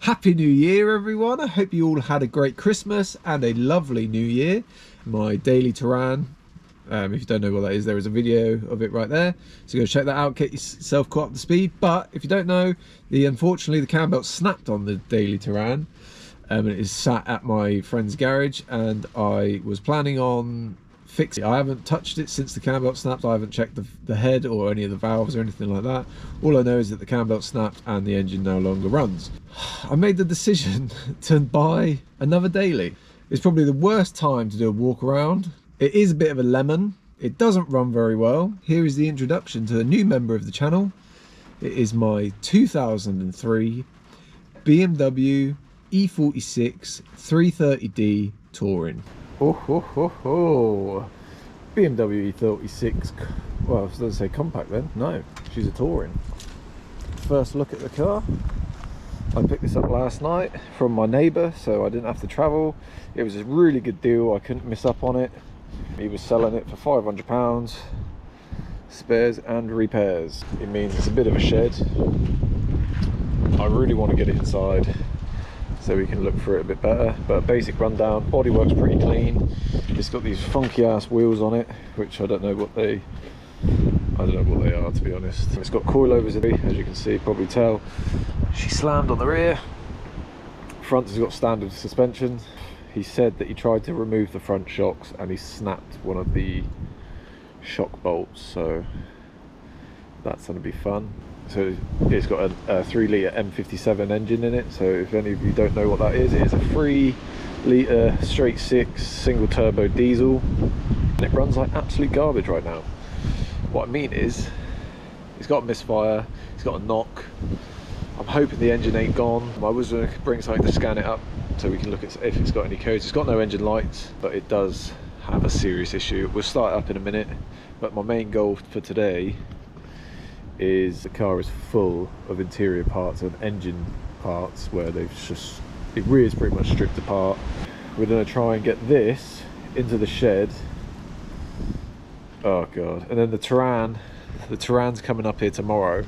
Happy New Year, everyone. I hope you all had a great Christmas and a lovely New Year. My daily Terran, if you don't know what that is, there is a video of it right there. So go check that out, get yourself caught up to speed. But if you don't know, unfortunately the cam belt snapped on the daily Terran. And it is sat at my friend's garage, and I was planning on fixing it. I haven't touched it since the cam belt snapped. I haven't checked the head or any of the valves or anything like that. All I know is that the cam belt snapped and the engine no longer runs. I made the decision to buy another daily. It's probably the worst time to do a walk around. It is a bit of a lemon. It doesn't run very well. Here is the introduction to a new member of the channel. It is my 2003 BMW E46 330D Touring. BMW E36. Well, I was going to say compact then. No, she's a Touring. First look at the car. I picked this up last night from my neighbour, so I didn't have to travel. It was a really good deal. I couldn't miss up on it. He was selling it for £500, spares and repairs. It means it's a bit of a shed. I really want to get it inside so we can look through it a bit better. But basic rundown, bodywork's pretty clean. It's got these funky ass wheels on it, which I don't know what they are, to be honest. It's got coilovers in it, as you can see, probably tell. She slammed on the rear. Front has got standard suspension. He said that he tried to remove the front shocks and he snapped one of the shock bolts, so that's going to be fun. So it's got a 3 litre M57 engine in it. So if any of you don't know what that is, it is a 3 litre straight 6 single turbo diesel, and it runs like absolute garbage right now. What I mean is, it's got a misfire, it's got a knock. I'm hoping the engine ain't gone. I was going to bring something to scan it up so we can look at if it's got any codes. It's got no engine lights, but it does have a serious issue. We'll start it up in a minute, but my main goal for today is the car is full of interior parts and engine parts where the rear is pretty much stripped apart. We're going to try and get this into the shed. Oh god. And then the Terran's coming up here tomorrow.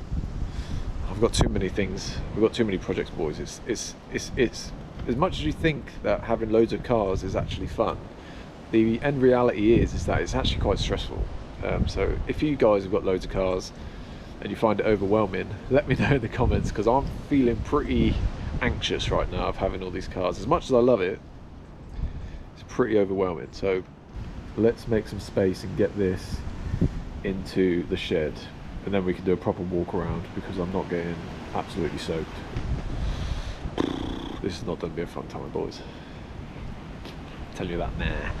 I've got too many things, we've got too many projects, boys. It's as much as you think that having loads of cars is actually fun, the end reality is that it's actually quite stressful. So if you guys have got loads of cars and you find it overwhelming, let me know in the comments, because I'm feeling pretty anxious right now of having all these cars. As much as I love it, it's pretty overwhelming. So let's make some space and get this into the shed, and then we can do a proper walk around, because I'm not getting absolutely soaked. This is not going to be a fun time, boys. I'll tell you that now.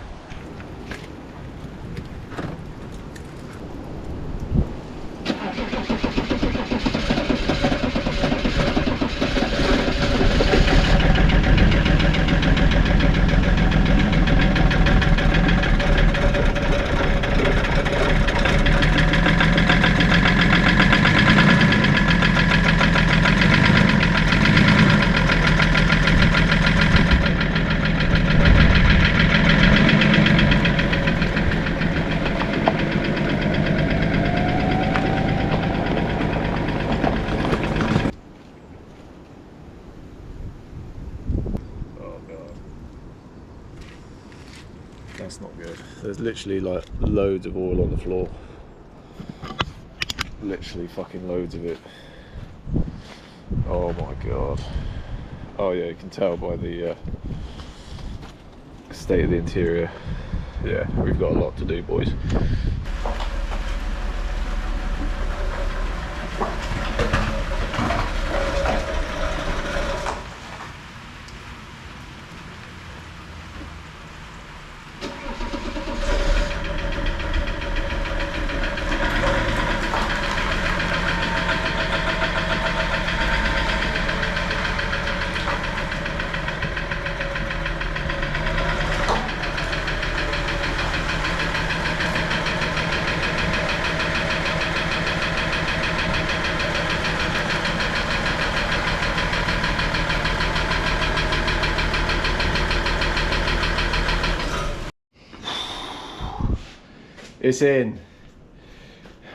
That's not good. There's literally like loads of oil on the floor. Literally fucking loads of it. Oh my god. Oh yeah, you can tell by the state of the interior. Yeah, we've got a lot to do, boys. It's in.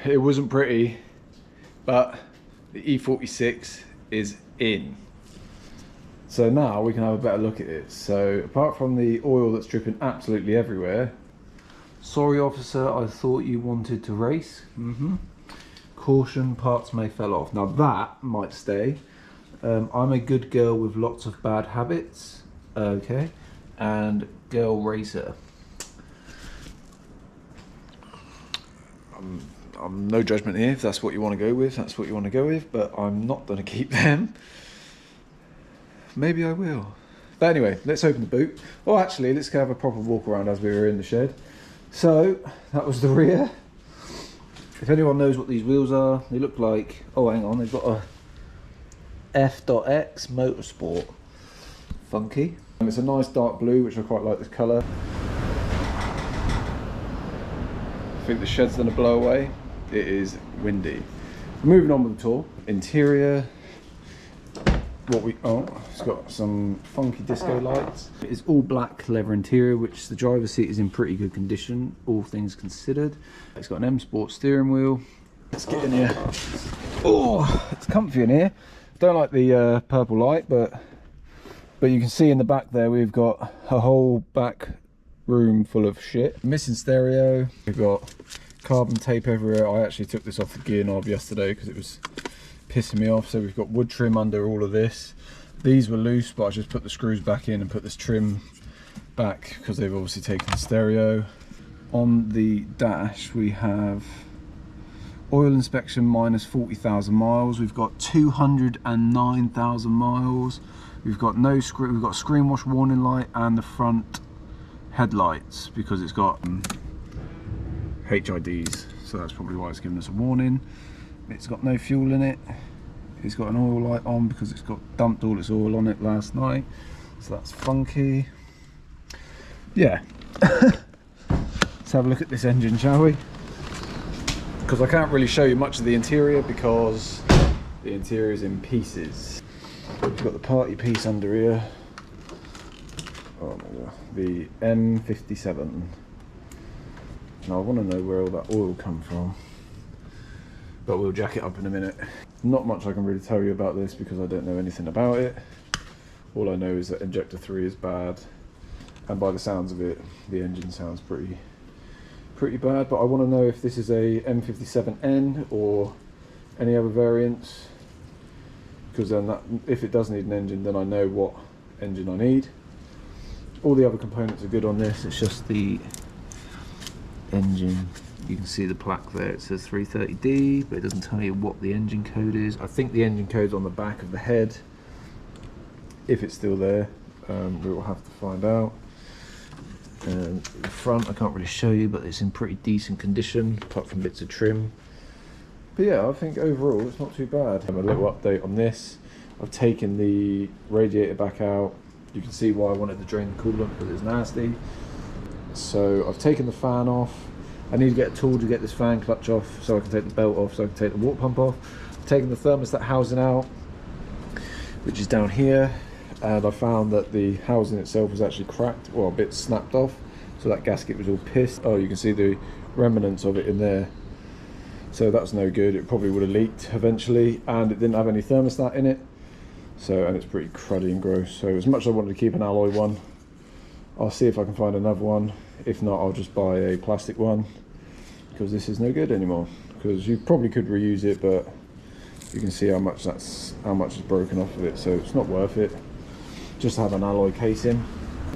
It wasn't pretty, but the E46 is in. So now we can have a better look at it. So apart from the oil that's dripping absolutely everywhere, sorry officer, I thought you wanted to race. Caution, parts may fall off. Now that might stay. I'm a good girl with lots of bad habits, okay, and girl racer. I'm no judgment here. If that's what you want to go with, that's what you want to go with, but I'm not going to keep them. Maybe I will. But anyway, let's open the boot. Oh, actually, let's go have a proper walk around as we were in the shed. So that was the rear. If anyone knows what these wheels are, they look like, oh hang on, they've got a F.X Motorsport. Funky. And it's a nice dark blue, which I quite like this colour. I think the shed's gonna blow away. It is windy. Moving on with the tour. Interior. It's got some funky disco lights. It's all black leather interior, which the driver's seat is in pretty good condition, all things considered. It's got an M Sport steering wheel. Let's get in here. Oh, it's comfy in here. Don't like the purple light, but you can see in the back there we've got a whole back room full of shit. Missing stereo. We've got carbon tape everywhere. I actually took this off the gear knob yesterday because it was pissing me off. So we've got wood trim under all of this. These were loose, but I just put the screws back in and put this trim back because they've obviously taken the stereo. On the dash we have oil inspection minus 40,000 miles. We've got 209,000 miles. We've got no screen. We've got screen wash warning light and the front headlights because it's got HIDs. So that's probably why it's giving us a warning. It's got no fuel in it. It's got an oil light on because it's got dumped all its oil on it last night. So that's funky. Yeah. Let's have a look at this engine, shall we? Because I can't really show you much of the interior because the interior is in pieces. We've got the party piece under here. Oh my god. The M57. Now I want to know where all that oil come from, but we'll jack it up in a minute. Not much I can really tell you about this because I don't know anything about it. All I know is that injector 3 is bad, and by the sounds of it, the engine sounds pretty bad. But I want to know if this is a M57N or any other variants, because then if it does need an engine, then I know what engine I need. All the other components are good on this. It's just the engine. You can see the plaque there, it says 330D, but it doesn't tell you what the engine code is. I think the engine code's on the back of the head, if it's still there. We will have to find out. And the front I can't really show you, but it's in pretty decent condition apart from bits of trim. But yeah, I think overall it's not too bad. A little update on this. I've taken the radiator back out. You can see why I wanted to drain the coolant because it's nasty. So I've taken the fan off. I need to get a tool to get this fan clutch off so I can take the belt off, so I can take the water pump off. I've taken the thermostat housing out, which is down here, and I found that the housing itself was actually cracked, or a bit snapped off, so that gasket was all pissed. Oh, you can see the remnants of it in there. So that's no good. It probably would have leaked eventually, and it didn't have any thermostat in it. So, and it's pretty cruddy and gross. So as much as I wanted to keep an alloy one, I'll see if I can find another one. If not, I'll just buy a plastic one because this is no good anymore. Because you probably could reuse it, but you can see how much is broken off of it. So it's not worth it. Just to have an alloy casing.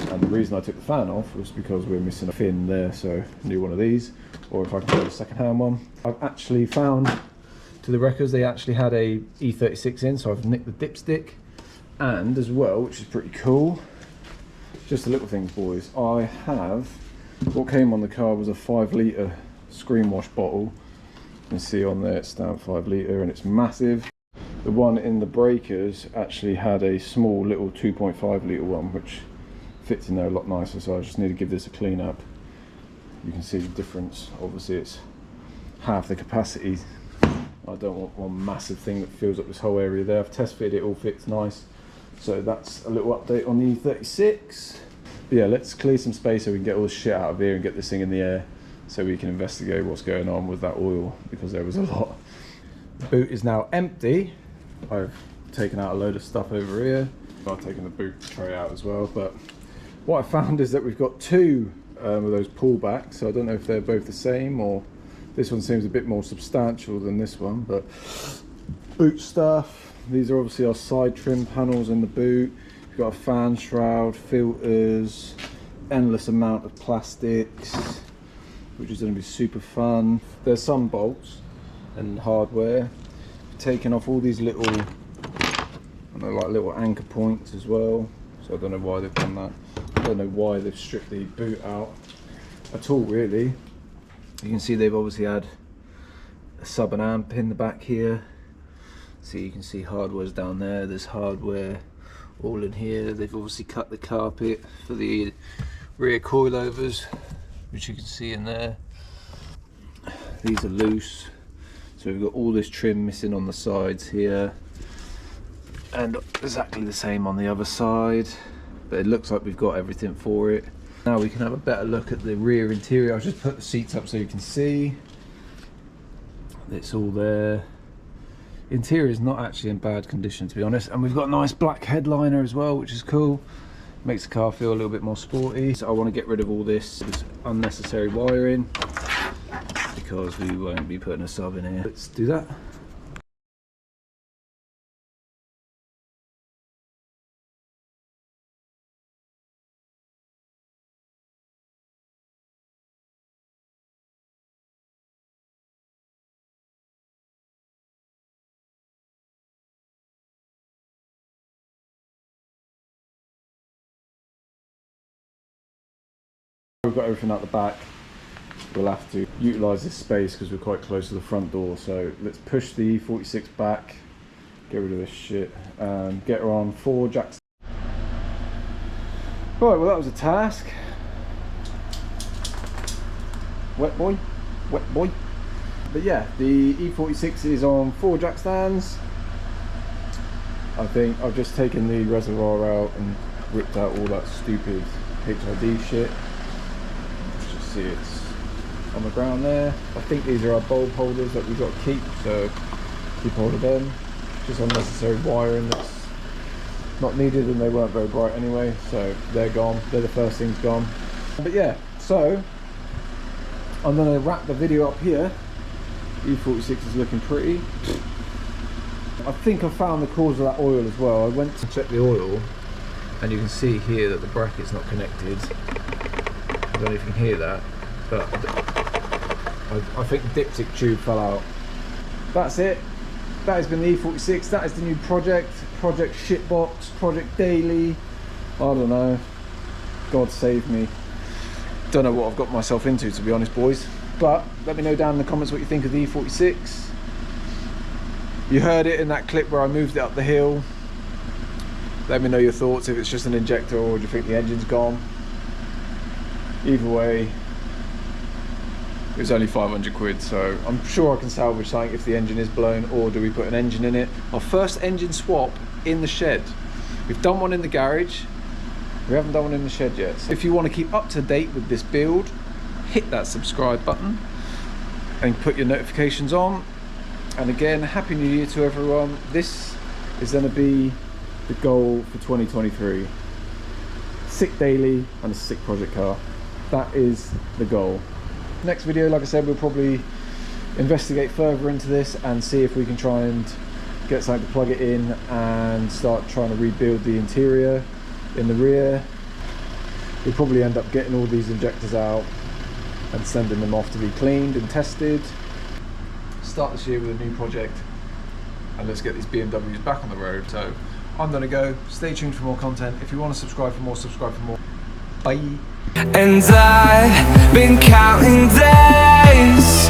And the reason I took the fan off was because we're missing a fin there, so I need one of these. Or if I can get a second-hand one. I've actually found, to the records, they actually had a E36 in, so I've nicked the dipstick. And as well, which is pretty cool, just the little things, boys, I have, what came on the car was a 5 litre screen wash bottle. You can see on there it's stamped 5 litre and it's massive. The one in the breakers actually had a small little 2.5 litre one, which fits in there a lot nicer, so I just need to give this a clean up. You can see the difference. Obviously it's half the capacity. I don't want one massive thing that fills up this whole area there. I've test fitted it, all fits nice. So that's a little update on the E36. But yeah, let's clear some space so we can get all this shit out of here and get this thing in the air so we can investigate what's going on with that oil, because there was a lot. The boot is now empty. I've taken out a load of stuff over here. I've taken the boot tray out as well, but what I found is that we've got two of those pullbacks, so I don't know if they're both the same, or this one seems a bit more substantial than this one. But boot stuff, these are obviously our side trim panels in the boot. We've got a fan shroud, filters, endless amount of plastics, which is going to be super fun. There's some bolts and hardware. Taken off all these little, like little anchor points as well, so I don't know why they've done that. I don't know why they've stripped the boot out at all, really. You can see they've obviously had a sub and amp in the back here, so you can see hardware's down there. There's hardware all in here. They've obviously cut the carpet for the rear coilovers, which you can see in there. These are loose, so we've got all this trim missing on the sides here, and exactly the same on the other side, but it looks like we've got everything for it. Now we can have a better look at the rear interior. I'll just put the seats up so you can see. It's all there. Interior is not actually in bad condition, to be honest, and we've got a nice black headliner as well, which is cool. Makes the car feel a little bit more sporty. So I want to get rid of all this unnecessary wiring, because we won't be putting a sub in here. Let's do that. We've got everything out the back. We'll have to utilise this space because we're quite close to the front door. So let's push the E46 back, get rid of this shit, and get her on 4 jacks. Right, well that was a task. Wet boy, wet boy. But yeah, the E46 is on 4 jack stands. I think I've just taken the reservoir out and ripped out all that stupid HID shit. See, it's on the ground there. I think these are our bulb holders that we've got to keep, so keep hold of them. Just unnecessary wiring that's not needed, and they weren't very bright anyway, so they're gone. They're the first things gone. But yeah, so I'm going to wrap the video up here. E46 is looking pretty. I think I found the cause of that oil as well. I went to check the oil, and you can see here that the bracket's not connected. I don't know if you can hear that, but I think the dipstick tube fell out. That's it. That has been the E46. That is the new project. Project Shitbox, Project Daily. I don't know. God save me. Don't know what I've got myself into, to be honest, boys. But let me know down in the comments what you think of the E46. You heard it in that clip where I moved it up the hill. Let me know your thoughts, if it's just an injector or do you think the engine's gone. Either way, it was only 500 quid, so I'm sure I can salvage something if the engine is blown, or do we put an engine in it. Our first engine swap in the shed. We've done one in the garage, we haven't done one in the shed yet. So if you want to keep up to date with this build, hit that subscribe button and put your notifications on. And again, Happy New Year to everyone. This is going to be the goal for 2023. Sick daily and a sick project car. That is the goal. Next video, like I said, we'll probably investigate further into this and see if we can try and get something to plug it in and start trying to rebuild the interior in the rear. We'll probably end up getting all these injectors out and sending them off to be cleaned and tested. Start this year with a new project, and let's get these BMWs back on the road. So I'm gonna go. Stay tuned for more content. If you want to subscribe for more, subscribe for more. Bye. And I've been counting days